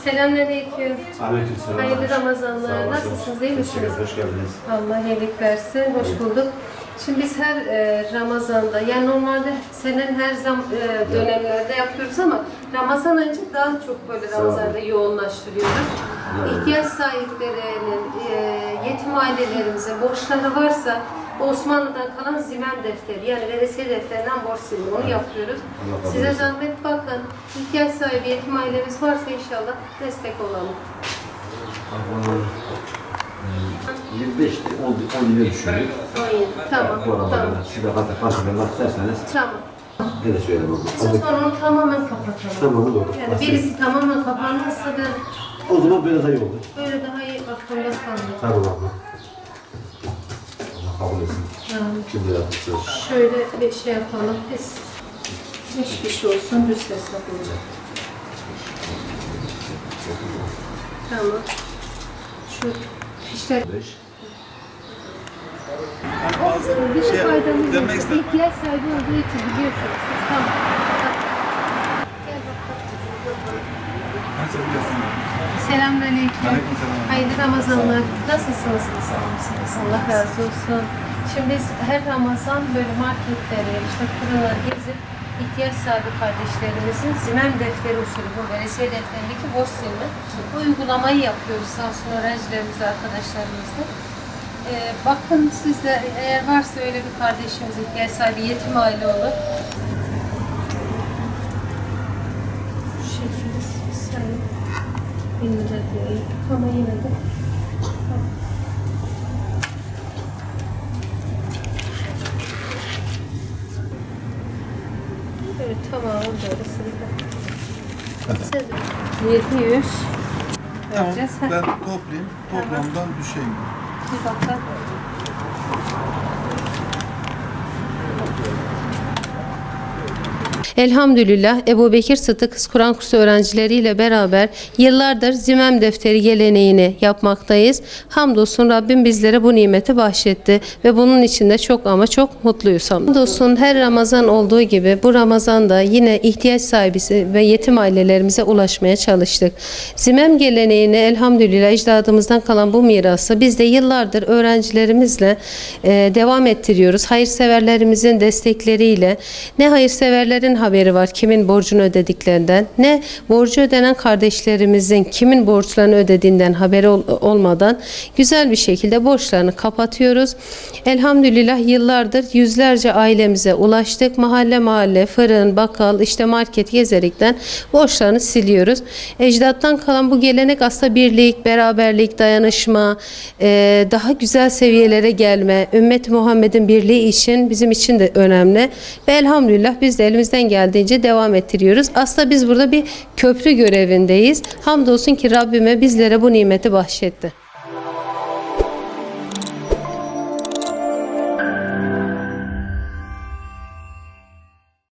Selamünaleyküm. Aleykümselam. Hayırlı Ramazanlar. Nasılsınız? İyi misiniz? Hoş geldiniz. Allah iyilik versin. Hoş bulduk. Şimdi biz her Ramazan'da, yani normalde senenin her dönemlerde yapıyoruz ama Ramazan önce daha çok böyle Ramazan'da yoğunlaştırıyoruz. İhtiyaç sahiplerinin, yetim ailelerimize borçları varsa Osmanlı'dan kalan zimem defteri, yani veresiye defterinden borç silimi, onu yapıyoruz. Size zahmet bakın, ihtiyaç sahibi yetim ailemiz varsa inşallah destek olalım. 25 10 lira düşündük. 17, tamam. Tamam. Siz de farkında isterseniz. Tamam. Ne de söyle bakalım. Sonra onu tamamen kapatalım. Tamam, olur. Yani birisi tamamen kapanırsa ben O zaman böyle daha iyi olur. böyle daha iyi aklımda kalıyor. Tamam abla. Allah kabul etsin. Şimdi yapmışsınız. Şöyle bir şey yapalım. Biz hiçbir şey olsun, düz hesap olacak. Tamam. Şu fişler. Bizim faydamız yok. İhtiyaç sahibi olduğu için biliyorsunuz. Tamam. Gel bakalım. Selamünaleyküm. Hayırlı Ramazanlar. Nasılsınız? Allah razı olsun. Şimdi biz her Ramazan böyle marketleri, işte fırınları gezip ihtiyaç sahibi kardeşlerimizin zimem defteri usulü, bu veresiye defterindeki borç silme bu uygulamayı yapıyoruz sağ olsun öğrencilerimizle, arkadaşlarımızla. Bakın siz de eğer varsa öyle bir kardeşimiz, ihtiyaç sahibi yetim aile olur. Bu şekilde sayın 1000 lira diyor ama yine de evet, tamam, böyle sırada. 700 Tamam, vereceğiz. ben toplayayım, toplamdan düşeyim. Bir bakalım. Elhamdülillah Ebu Bekir Sıddık Kız Kur'an kursu öğrencileriyle beraber yıllardır zimem defteri geleneğini yapmaktayız. Hamdolsun Rabbim bizlere bu nimeti bahşetti ve bunun için de çok ama çok mutluyuz. Hamdolsun her Ramazan olduğu gibi bu Ramazan'da yine ihtiyaç sahibisi ve yetim ailelerimize ulaşmaya çalıştık. Zimem geleneğini elhamdülillah ecdadımızdan kalan bu mirası biz de yıllardır öğrencilerimizle devam ettiriyoruz. Hayırseverlerimizin destekleriyle, ne hayırseverlerin haberi var kimin borcunu ödediklerinden, ne borcu ödenen kardeşlerimizin kimin borçlarını ödediğinden haberi olmadan güzel bir şekilde borçlarını kapatıyoruz. Elhamdülillah yıllardır yüzlerce ailemize ulaştık. Mahalle mahalle, fırın, bakkal, işte market gezerekten borçlarını siliyoruz. Ecdattan kalan bu gelenek aslında birlik, beraberlik, dayanışma, daha güzel seviyelere gelme, ümmet Muhammed'in birliği için bizim için de önemli. Ve elhamdülillah biz de elimizden geldiğince devam ettiriyoruz. Aslında biz burada bir köprü görevindeyiz. Hamdolsun ki Rabbime bizlere bu nimeti bahşetti.